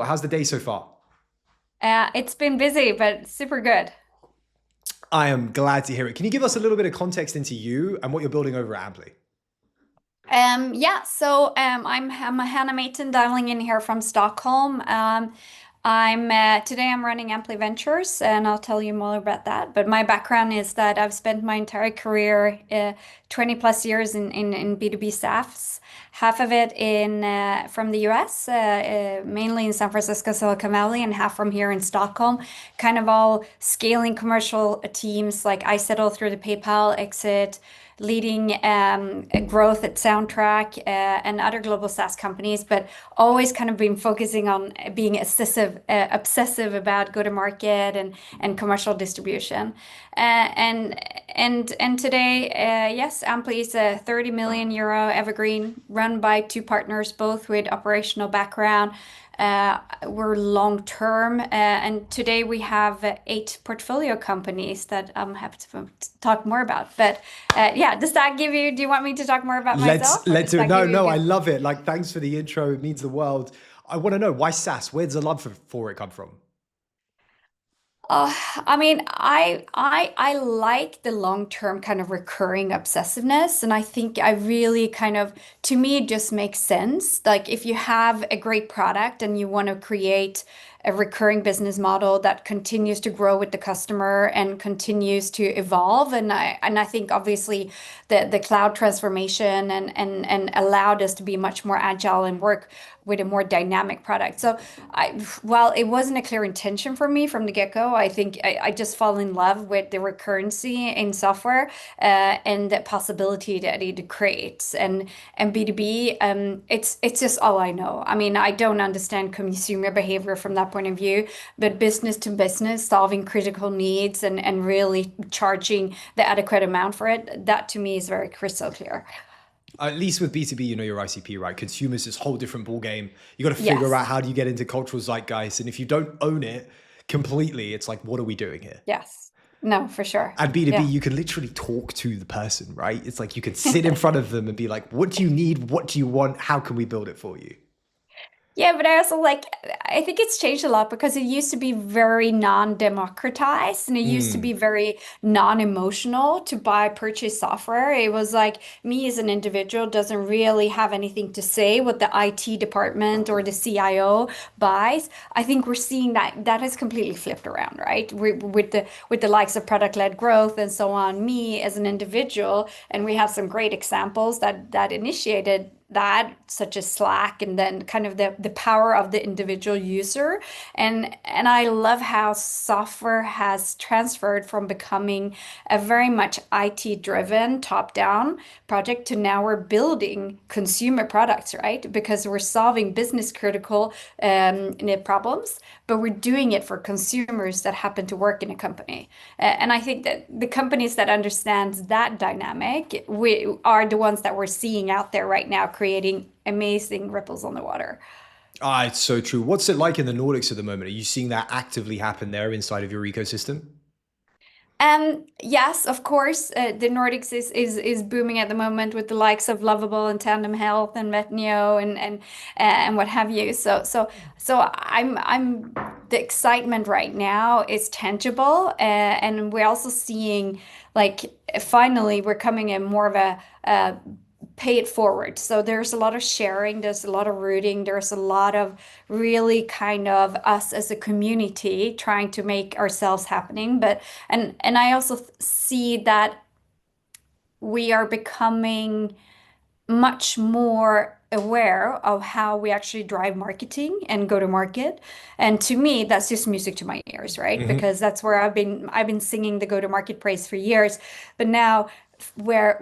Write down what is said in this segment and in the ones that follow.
How's the day so far? It's been busy, but super good. I am glad to hear it. Can you give us a little bit of context into you and what you're building over at Ampli? I'm Hannah Meiton dialing in here from Stockholm. Today I'm running Ampli Ventures, and I'll tell you more about that. But my background is that I've spent my entire career, 20 plus years in B2B SaaS, half of it in from the US, mainly in San Francisco, Silicon Valley, and half from here in Stockholm. Kind of all scaling commercial teams. Like I settled through the PayPal exit, leading growth at Soundtrack and other global SaaS companies, but always kind of been focusing on being obsessive about go-to-market and commercial distribution. And today, yes, Ampli is a 30 million euro evergreen run by two partners, both with operational background. We're long term, and today we have eight portfolio companies that I'm happy to talk more about. But yeah, does that give you? Do you want me to talk more about Let's myself, or let's does do it. that give No, you a no, I good? love it. Like, thanks for the intro. It means the world. I want to know why SaaS? Where does the love for it come from? I mean, I like the long-term kind of recurring obsessiveness, and I think I really kind of, to me, it just makes sense. Like if you have a great product and you want to create a recurring business model that continues to grow with the customer and continues to evolve, and I think obviously the cloud transformation and allowed us to be much more agile and work with a more dynamic product. So while it wasn't a clear intention for me from the get-go, I think I just fall in love with the recurrency in software and the possibility that it creates. And B2B, it's just all I know. I mean, I don't understand consumer behavior from that point of view, but business to business, solving critical needs and really charging the adequate amount for it, that to me is very crystal clear. At least with B2B, you know your ICP, right? Consumers, this whole different ball game. You got to figure Yes, out how do you get into cultural zeitgeist, and if you don't own it completely, it's like, what are we doing here? yes. No, for sure. And B2B, Yeah. you can literally talk to the person, right? It's like you can sit in front of them and be like, what do you need? What do you want? How can we build it for you? Yeah, but I also like, I think it's changed a lot because it used to be very non-democratized and it used to be Mm. very non-emotional to buy, purchase software. It was like me as an individual doesn't really have anything to say what the IT department or the CIO buys. I think we're seeing that that has completely flipped around, right? With the likes of product-led growth and so on, me as an individual, and we have some great examples that initiated that, such as Slack, and then kind of the power of the individual user. And I love how software has transferred from becoming a very much IT driven top down project to now we're building consumer products, right? Because we're solving business critical problems, but we're doing it for consumers that happen to work in a company. And I think that the companies that understands that dynamic, we are the ones that we're seeing out there right now, creating amazing ripples on the water. Ah, it's so true. What's it like in the Nordics at the moment? Are you seeing that actively happen there inside of your ecosystem? Yes, of course, the Nordics is booming at the moment with the likes of Lovable and Tandem Health and Vetnio and what have you. So I'm the excitement right now is tangible, and we're also seeing like finally we're coming in more of a pay it forward. So there's a lot of sharing, there's a lot of rooting, there's a lot of really kind of us as a community trying to make ourselves happening. But and I also see that we are becoming much more aware of how we actually drive marketing and go to market. And to me, that's just music to my ears, right? Hmm. Because that's where I've been singing the go to market praise for years. But now where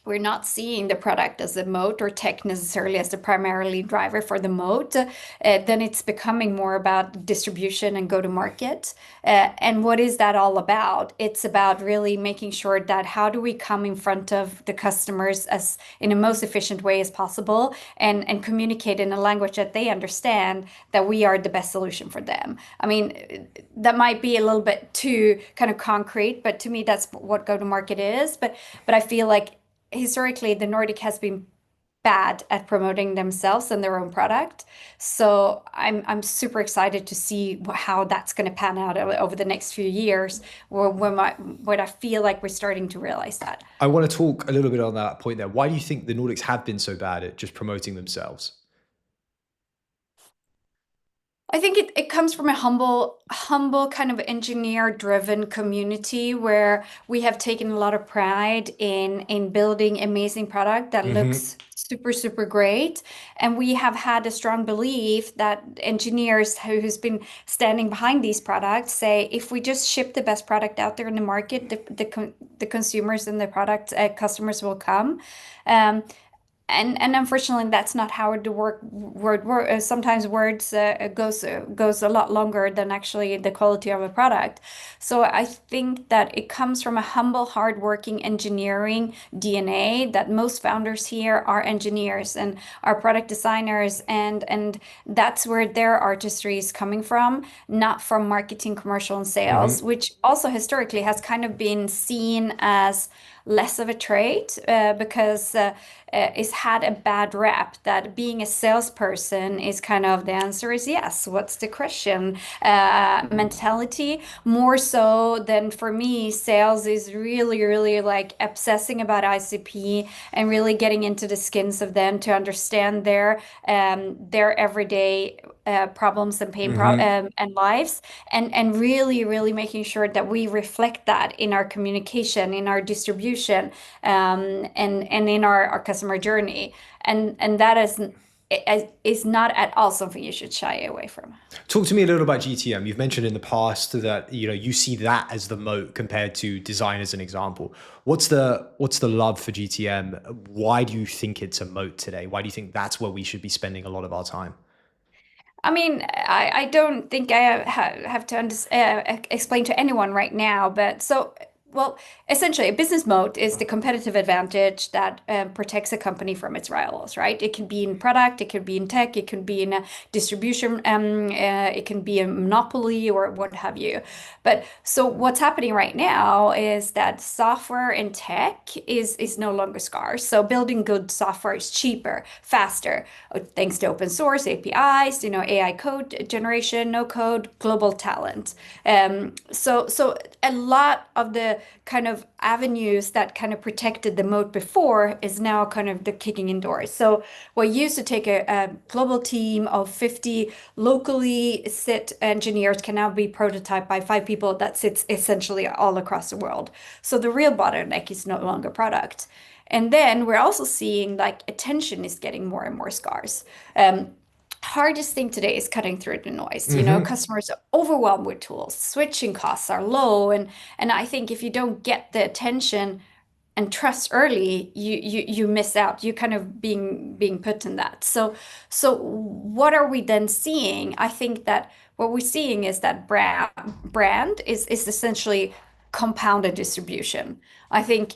we're not seeing the product as a moat or tech necessarily as the primarily driver for the moat, then it's becoming more about distribution and go to market. And what is that all about? It's about really making sure that how do we come in front of the customers as in the most efficient way as possible and communicate in a language that they understand that we are the best solution for them. I mean, that might be a little bit too kind of concrete, but to me, that's what go to market is. But I feel like historically the Nordic has been bad at promoting themselves and their own product. So I'm super excited to see how that's going to pan out over the next few years, when I feel like we're starting to realize that. I want to talk a little bit on that point there. Why do you think the Nordics have been so bad at just promoting themselves? I think it comes from a humble kind of engineer-driven community where we have taken a lot of pride in building amazing product that Hmm. looks super, super great. And we have had a strong belief that engineers who's been standing behind these products say, if we just ship the best product out there in the market, the consumers and the product customers will come. Um, and unfortunately, that's not how the word sometimes words goes a lot longer than actually the quality of a product. So I think that it comes from a humble, hardworking engineering DNA that most founders here are engineers and are product designers, and that's where their artistry is coming from, not from marketing, commercial, and sales, Hmm. which also historically has kind of been seen as less of a trait because it's had a bad rap that being a salesperson is kind of the answer is yes. What's the question? Mentality. More so than for me, sales is really, really like obsessing about ICP and really getting into the skins of them to understand their everyday problems and Hmm. and lives, and really, really making sure that we reflect that in our communication, in our distribution, and in our customer journey. And that is not at all something you should shy away from. Talk to me a little about GTM. You've mentioned in the past that you see that as the moat compared to design as an example. What's the love for GTM? Why do you think it's a moat today? Why do you think that's where we should be spending a lot of our time? I mean, I don't think I have to explain to anyone right now, but well, essentially, a business moat is the competitive advantage that protects a company from its rivals, right? It can be in product, it could be in tech, it could be in distribution, it can be a monopoly or what have you. But so what's happening right now is that software and tech is no longer scarce. So building good software is cheaper, faster, thanks to open source APIs, AI code generation, no code, global talent. So a lot of the kind of avenues that kind of protected the moat before is now kind of the kicking indoors. So what used to take a global team of 50 locally sit engineers can now be prototyped by 5 people that sits essentially all across the world. So the real bottleneck is no longer product. And then we're also seeing like attention is getting more and more scarce. Hardest thing today is cutting through the noise. Hmm. Customers are overwhelmed with tools. Switching costs are low, and I think if you don't get the attention and trust early, you miss out. You kind of being put in that. So what are we then seeing? I think that what we're seeing is that brand is essentially compounded distribution. I think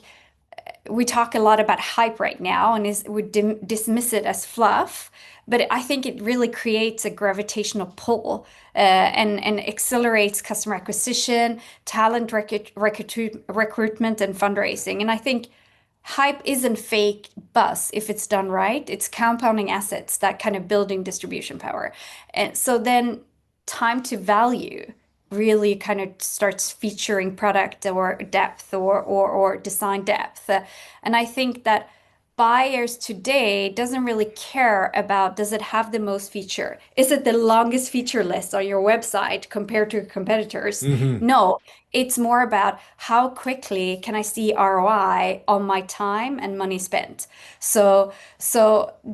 we talk a lot about hype right now and we dismiss it as fluff, but I think it really creates a gravitational pull and accelerates customer acquisition, recruitment, and fundraising. And I think hype isn't fake buzz if it's done right. It's compounding assets that kind of building distribution power. And so then time to value really kind of starts featuring product or depth or design depth. And I think that buyers today doesn't really care about does it have the most feature? Is it the longest feature list on your website compared to competitors? Hmm. No, it's more about how quickly can I see ROI on my time and money spent. So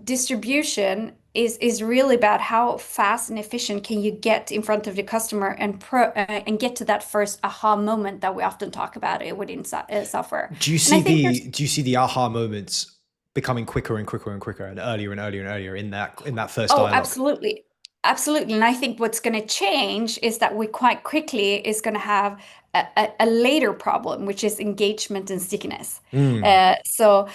distribution is really about how fast and efficient can you get in front of the customer and get to that first aha moment that we often talk about it within software. Do you And I see think there's the aha moments becoming quicker and quicker and quicker and earlier and earlier and earlier in that first Oh, dialogue? absolutely. Absolutely. And I think what's going to change is that we quite quickly is going to have a later problem, which is engagement and stickiness. Mm. So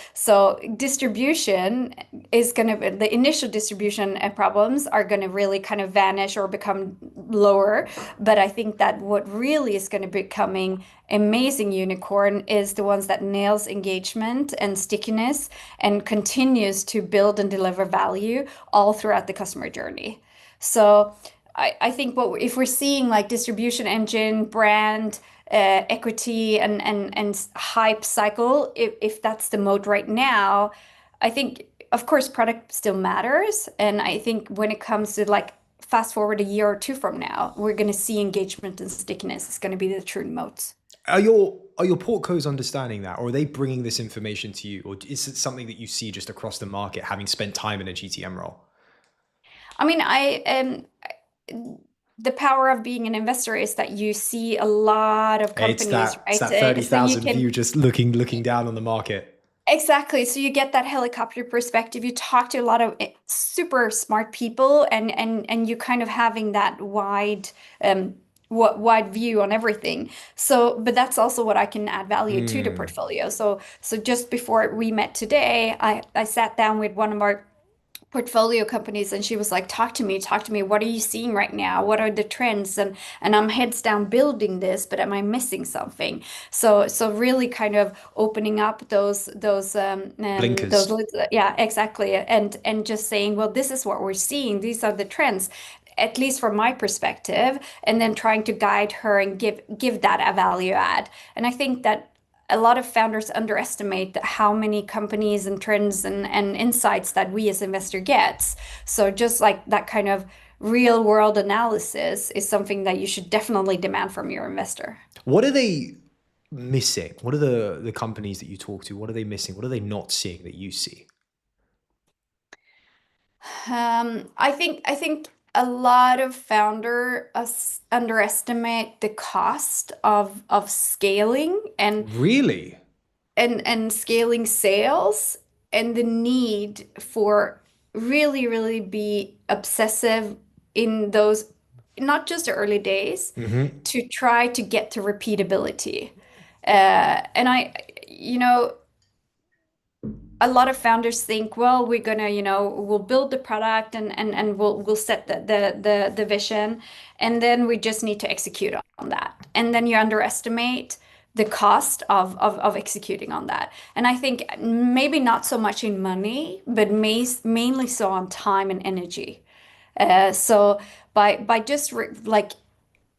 distribution is going to, the initial distribution problems are going to really kind of vanish or become lower. But I think that what really is going to becoming amazing unicorn is the ones that nails engagement and stickiness and continues to build and deliver value all throughout the customer journey. So I think what if we're seeing like distribution engine, brand, equity, and hype cycle, if that's the mode right now, I think of course product still matters. And I think when it comes to like fast forward a year or two from now, we're going to see engagement and stickiness is going to be the true moats. Are your portcos understanding that, or are they bringing this information to you, or is it something that you see just across the market, having spent time in a GTM role? I mean, the power of being an investor is that you see a lot of It's companies, that it's right? that So you 30,000 can view, just looking down on the market. exactly. So you get that helicopter perspective. You talk to a lot of super smart people, and you kind of having that um wide view on everything. So, but that's also what I can add value to the Mm. portfolio. So just before we met today, I sat down with one of our portfolio companies, and she was like, talk to me, what are you seeing right now, what are the trends, and I'm heads down building this, but am I missing something? So really kind of opening up those Blinkers. lids, yeah, exactly, and just saying, well, this is what we're seeing, these are the trends, at least from my perspective, and then trying to guide her and give that a value add. And I think that a lot of founders underestimate how many companies and trends and insights that we as investor gets. So just like that kind of real world analysis is something that you should definitely demand from your investor. What are they missing? What are the companies that you talk to? What are they missing? What are they not seeing that you see? I think a lot of underestimate the cost of scaling Really? and scaling sales and the need for really be obsessive in those, not just the early days, Hmm. to try to get to repeatability. And a lot of founders think, well, we're gonna, we'll build the product and we'll set the vision, and then we just need to execute on that. And then you underestimate the cost of executing on that. And I think maybe not so much in money, but mainly so on time and energy. So by just like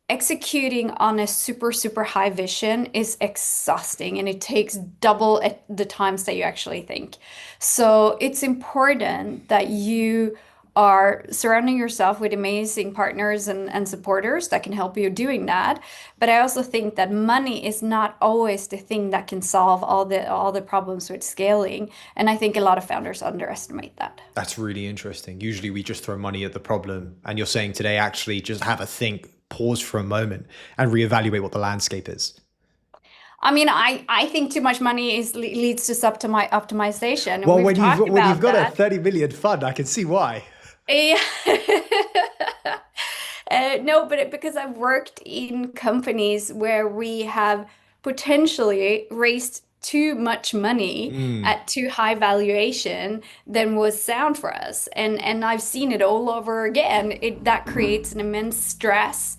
executing on a super high vision is exhausting, and it takes double at the times that you actually think. So it's important that you are surrounding yourself with amazing partners and supporters that can help you doing that. But I also think that money is not always the thing that can solve all the problems with scaling. And I think a lot of founders underestimate that. That's really interesting. Usually we just throw money at the problem. And you're saying today, actually, just have a think, pause for a moment, and reevaluate what the landscape is. I mean, I think too much money leads to optimization, and Well, we've talked when you've about got a that. 30 million fund, I can see why. Yeah. No, but because I've worked in companies where we have potentially raised too much money Mm. at too high valuation than was sound for us. And I've seen it all over again. That creates an immense stress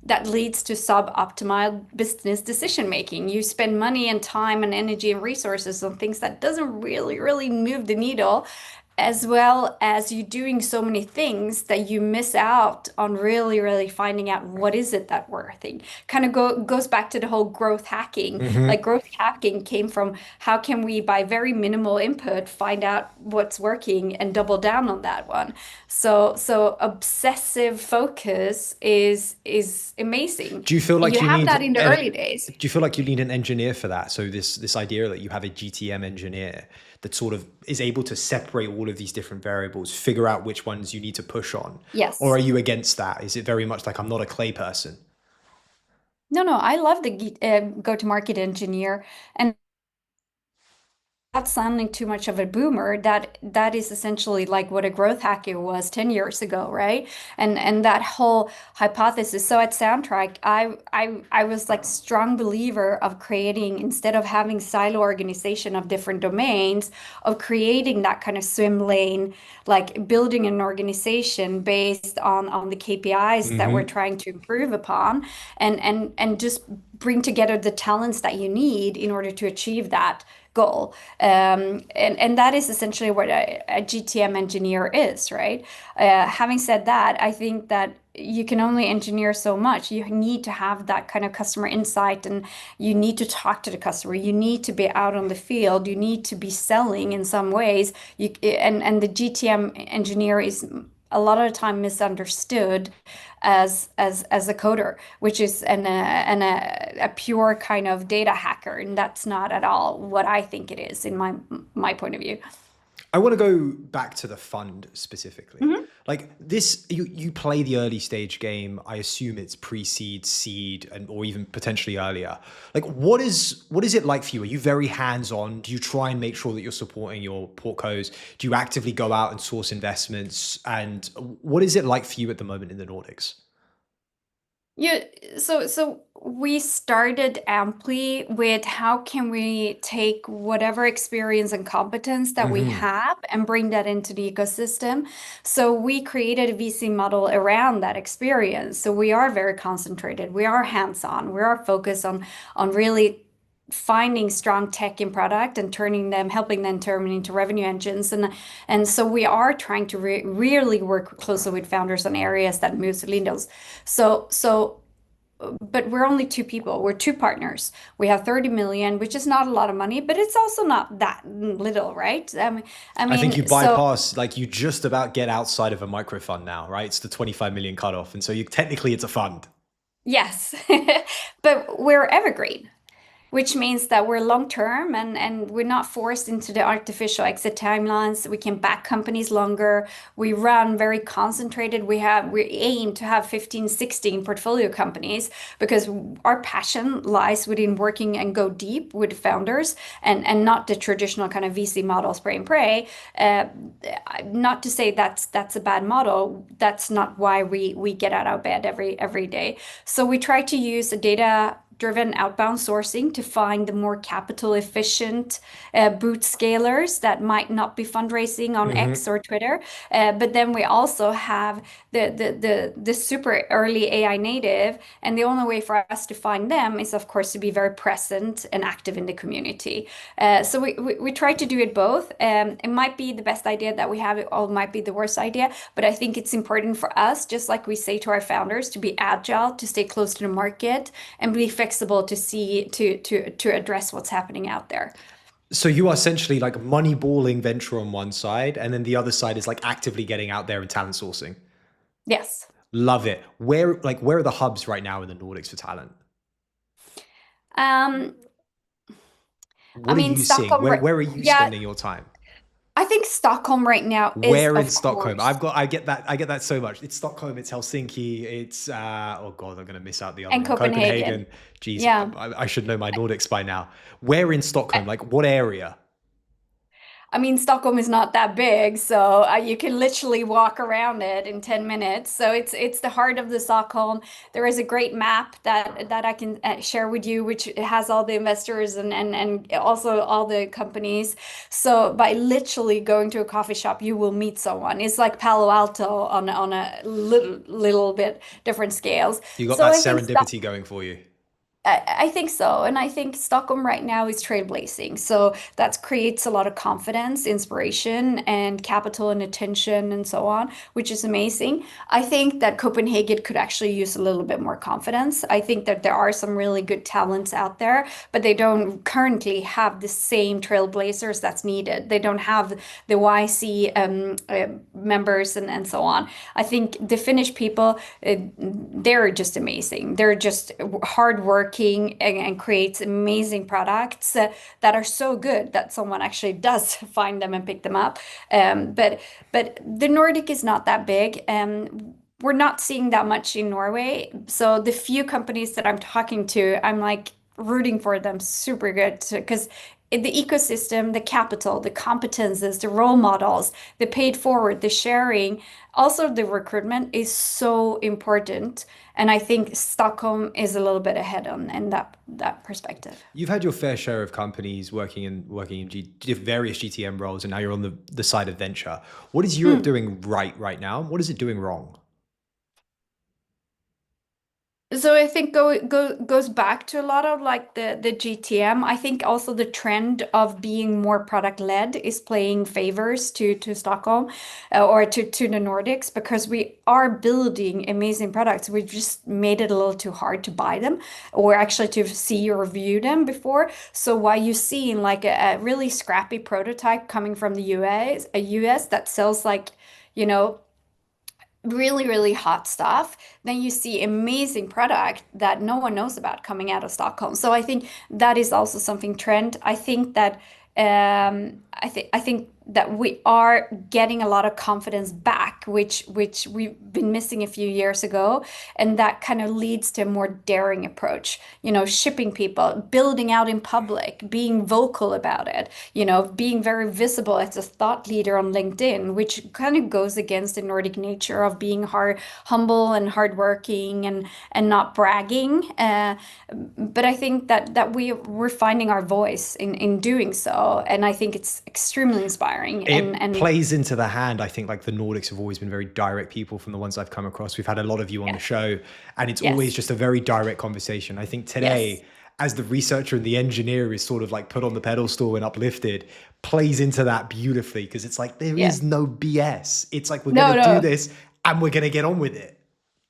that leads to suboptimal business decision making. You spend money and time and energy and resources on things that doesn't really move the needle, as well as you doing so many things that you miss out on really finding out what is it that we're thinking. Kind of goes back to the whole growth hacking. Like Hmm. growth hacking came from how can we, by very minimal input, find out what's working and double down on that one. So obsessive focus is amazing. Do you feel You like have that in the early days. do you feel like you need an engineer for that? So this idea that you have a GTM engineer that sort of is able to separate all of these different variables, figure out which ones you need to push on, or are Yes. you against that? Is it very much like I'm not a clay person? No, I love the go-to-market engineer. And sounding too much of a boomer, that is essentially like what a growth hacker was 10 years ago, right? And that whole hypothesis. So at Soundtrack, I was like strong believer of creating, instead of having silo organization of different domains, of creating that kind of swim lane, like building an organization based on the KPIs that we're Hmm. trying to improve upon, and just bring together the talents that you need in order to achieve that goal. And that is essentially what a GTM engineer is, right? Having said that, I think that you can only engineer so much. You need to have that kind of customer insight, and you need to talk to the customer. You need to be out on the field. You need to be selling in some ways. And the GTM engineer is a lot of the time misunderstood as a coder, which is a pure kind of data hacker, and that's not at all what I think it is in my point of view. I want to go back to the fund specifically. Mhm. Like this, you play the early stage game. I assume it's pre-seed, seed, and or even potentially earlier. Like, what is it like for you? Are you very hands-on? Do you try and make sure that you're supporting your portcos? Do you actively go out and source investments? And what is it like for you at the moment in the Nordics? Yeah, so we started Ampli with how can we take whatever experience and competence that we Hmm. have and bring that into the ecosystem. So we created a VC model around that experience. So we are very concentrated. We are hands-on. We are focused on really finding strong tech in product and turning them, helping them turn into revenue engines. And so we are trying to really work closely with founders on areas that moves the needles. So, but we're only two people. We're two partners. We have 30 million, which is not a lot of money, but it's also not that little, right? I I think you mean, so bypass, like you just about get outside of a micro fund now, right? It's the 25 million cutoff. And so you technically it's a fund. yes, but we're evergreen, which means that we're long term, and we're not forced into the artificial exit timelines. We can back companies longer. We run very concentrated. We aim to have 15, 16 portfolio companies because our passion lies within working and go deep with founders, and not the traditional kind of VC model, spray and pray. Uh, Not to say that's a bad model. That's not why we get out of bed every day. So we try to use a data driven outbound sourcing to find the more capital efficient boot scalers that might not be fundraising on X Hmm. or Twitter. But then we also have the super early AI native, and the only way for us to find them is, of course, to be very present and active in the community. So we try to do it both. It might be the best idea that we have, it all might be the worst idea, but I think it's important for us, just like we say to our founders, to be agile, to stay close to the market, and be flexible to see to address what's happening out there. So you are essentially like money balling venture on one side, and then the other side is like actively getting out there and talent sourcing. Yes. Love it. Where are the hubs right now in the Nordics for talent? Um, I What are mean, you seeing? Stockholm, Where are you yeah, spending your time? I think Stockholm right now is, Where in of Stockholm? course, I get that so much. It's Stockholm, it's Helsinki, it's oh god, I'm gonna miss out the other and one. Copenhagen. Copenhagen. Jeez, Yeah. I should know my Nordics by now. Where in Stockholm? Like what area? I mean, Stockholm is not that big, so you can literally walk around it in 10 minutes. So it's the heart of the Stockholm. There is a great map that I can share with you, which has all the investors and also all the companies. So by literally going to a coffee shop, you will meet someone. It's like Palo Alto on a little bit different scales. You got So that I think serendipity going for you. I think so. And I think Stockholm right now is trailblazing. So that creates a lot of confidence, inspiration, and capital and attention and so on, which is amazing. I think that Copenhagen could actually use a little bit more confidence. I think that there are some really good talents out there, but they don't currently have the same trailblazers that's needed. They don't have the YC members and so on. I think the Finnish people, they're just amazing. They're just hardworking and creates amazing products that are so good that someone actually does find them and pick them up. But the Nordic is not that big. We're not seeing that much in Norway. So the few companies that I'm talking to, I'm like rooting for them super good because the ecosystem, the capital, the competences, the role models, the paid forward, the sharing, also the recruitment is so important. And I think Stockholm is a little bit ahead on in that perspective. You've had your fair share of companies working in various GTM roles, and now you're on the side of venture. What is Europe doing right now? What is it doing wrong? So I think goes back to a lot of like the GTM. I think also the trend of being more product led is playing favors to Stockholm, or to the Nordics, because we are building amazing products. We just made it a little too hard to buy them or actually to see or view them before. So while you see like a really scrappy prototype coming from the US that sells like, you know, really, really hot stuff, then you see amazing product that no one knows about coming out of Stockholm. So I think that is also something trend. I think that we are getting a lot of confidence back, which we've been missing a few years ago, and that kind of leads to a more daring approach. Shipping people, building out in public, being vocal about it. Being very visible as a thought leader on LinkedIn, which kind of goes against the Nordic nature of being humble and hardworking and not bragging. But I think that we're finding our voice in doing so, and I think it's extremely inspiring. It plays into the hand. I think like the Nordics have always been very direct people from the ones I've come across. We've had a lot of you on the Yes, show, and it's always yes, just a very direct conversation. I think yes, today, as the researcher and the engineer is sort of like put on the pedestal and uplifted, plays into that beautifully, because it's like there yeah. is no BS. It's like we're No, gonna do no. this and we're gonna get on with it.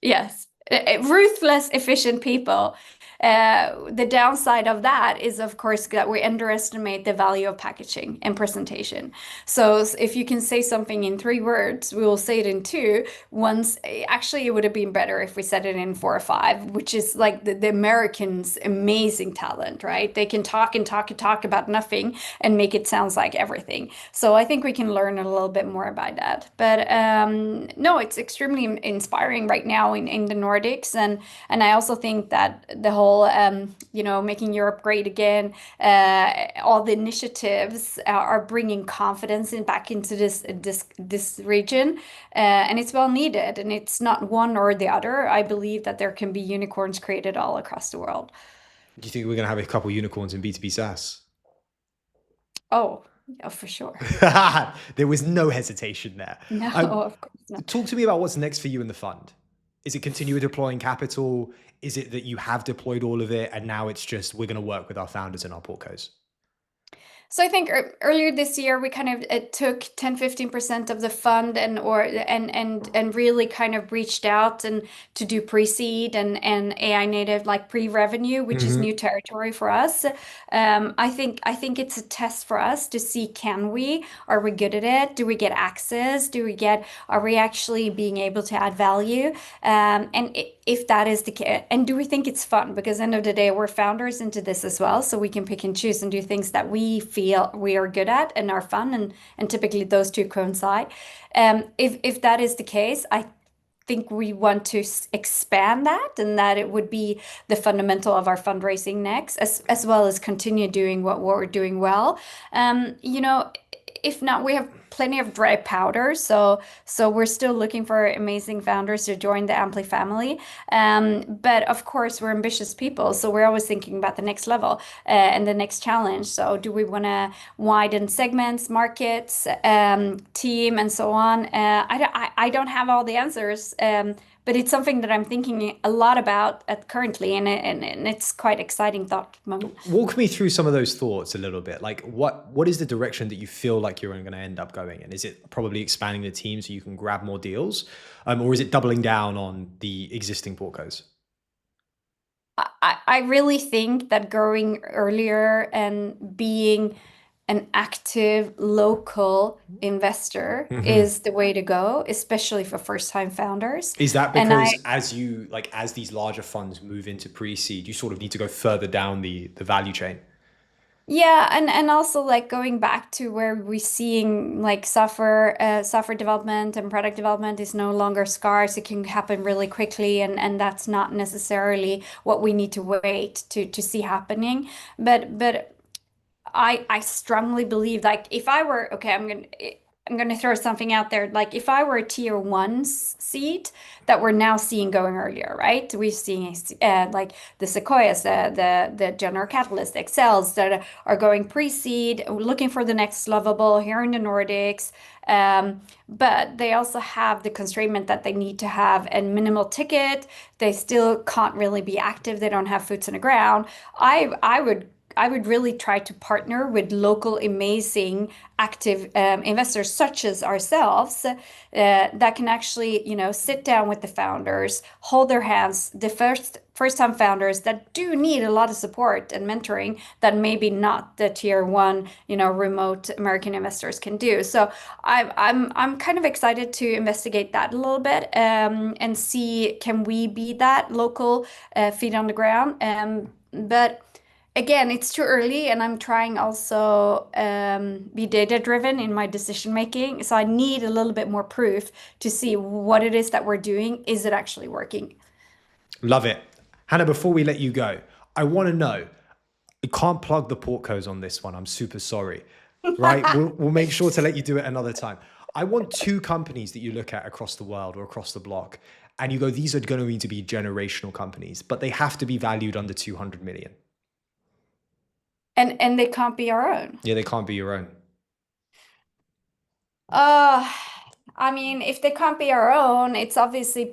Yes. Ruthless, efficient people. The downside of that is, of course, that we underestimate the value of packaging and presentation. So if you can say something in 3 words, we will say it in two. Once, actually, it would have been better if we said it in 4 or 5, which is like the Americans' amazing talent, right? They can talk and talk and talk about nothing and make it sounds like everything. So I think we can learn a little bit more about that. But no, it's extremely inspiring right now in the Nordics, and I also think that the whole making Europe great again, all the initiatives are bringing confidence back into this region, and it's well needed. And it's not one or the other. I believe that there can be unicorns created all across the world. Do you think we're gonna have a couple unicorns in B2B SaaS? Oh, yeah, for sure. There was no hesitation there. No, Um, of course not. Talk to me about what's next for you in the fund. Is it continue deploying capital? Is it that you have deployed all of it and now it's just we're going to work with our founders and our portcos? So I think earlier this year we kind of took 10-15% of the fund and really kind of reached out and to do pre-seed and AI native like pre-revenue, which is new territory for us. I think it's a test for us to see, are we good at it? Do we get access? Are we actually being able to add value? If that is the case, and do we think it's fun? Because end of the day, we're founders into this as well, so we can pick and choose and do things that we feel we are good at and are fun, and typically those two coincide. If that is the case, I think we want to expand that, and that it would be the fundamental of our fundraising next, as well as continue doing what we're doing well. If not, we have plenty of dry powder, so we're still looking for amazing founders to join the Ampli family. But of course, we're ambitious people, so we're always thinking about the next level, and the next challenge. So do we want to widen segments, markets, team, and so on? I don't have all the answers, but it's something that I'm thinking a lot about currently, and it's quite exciting thought moment. Walk me through some of those thoughts a little bit. Like what is the direction that you feel like you're going to end up going in? Is it probably expanding the team so you can grab more deals? Or is it doubling down on the existing portcos? I really think that growing earlier and being an active local investor is the way to go, especially for first-time founders. Is that And I, because as these larger funds move into pre-seed, you sort of need to go further down the value chain? yeah, and also like going back to where we're seeing like software development and product development is no longer scarce. It can happen really quickly, and that's not necessarily what we need to wait to see happening. But I strongly believe like if I were okay, I'm gonna throw something out there. Like if I were a tier one seed that we're now seeing going earlier, right? We're seeing like the Sequoias, the General Catalyst, Excels that are going pre-seed, looking for the next lovable here in the Nordics. But they also have the constraint that they need to have a minimal ticket. They still can't really be active. They don't have boots on the ground. I would really try to partner with local amazing active investors such as ourselves that can actually, you know, sit down with the founders, hold their hands, the first time founders that do need a lot of support and mentoring that maybe not the tier one, you know, remote American investors can do. So I'm kind of excited to investigate that a little bit and see can we be that local feet on the ground. But again, it's too early, and I'm trying also be data driven in my decision making. So I need a little bit more proof to see what it is that we're doing. Is it actually working? Love it. Hannah, before we let you go, I want to know, you can't plug the portcos on this one. I'm super sorry. Right? We'll make sure to let you do it another time. I want two companies that you look at across the world or across the block, and you go, these are going to need to be generational companies, but they have to be valued under 200 million. And they can't be our own. Yeah, they can't be your own. Uh, I mean, if they can't be our own, it's obviously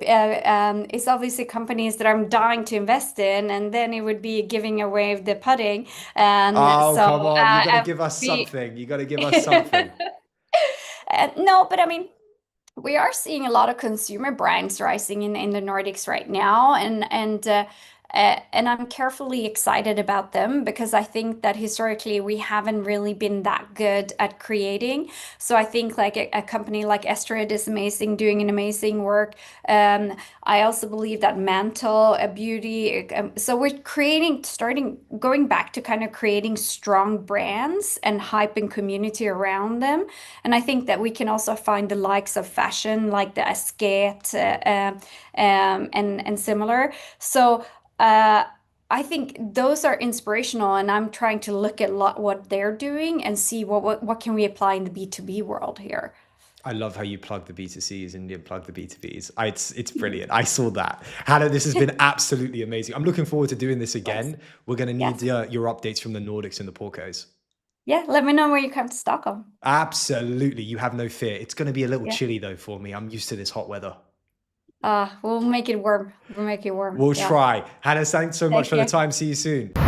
companies that I'm dying to invest in, and then it would be giving away the pudding. And Oh, so come on. You got to and give us we something. You got to give us something. no, but I mean, we are seeing a lot of consumer brands rising in the Nordics right now, and I'm carefully excited about them because I think that historically we haven't really been that good at creating. So I think like a company like Estrid is amazing, doing an amazing work. I also believe that Mantle, a beauty. So we're going back to kind of creating strong brands and hype and community around them. And I think that we can also find the likes of fashion, like the Asket and similar. So uh, I think those are inspirational, and I'm trying to look at what they're doing and see what can we apply in the B2B world here. I love how you plug the B2Cs and you plug the B2Bs. It's brilliant. I saw that. Hannah, this has been absolutely amazing. I'm looking forward to doing this Yes. again. We're going to need Yes. your updates from the Nordics and the Porcos. Yeah, let me know when you come to Stockholm. Absolutely. You have no fear. It's going to be a little Yeah. chilly though for me. I'm used to this hot weather. We'll make it warm. We'll make it warm. We'll Yeah. try. Hannah, thanks so much Thank for the you. time. See you soon.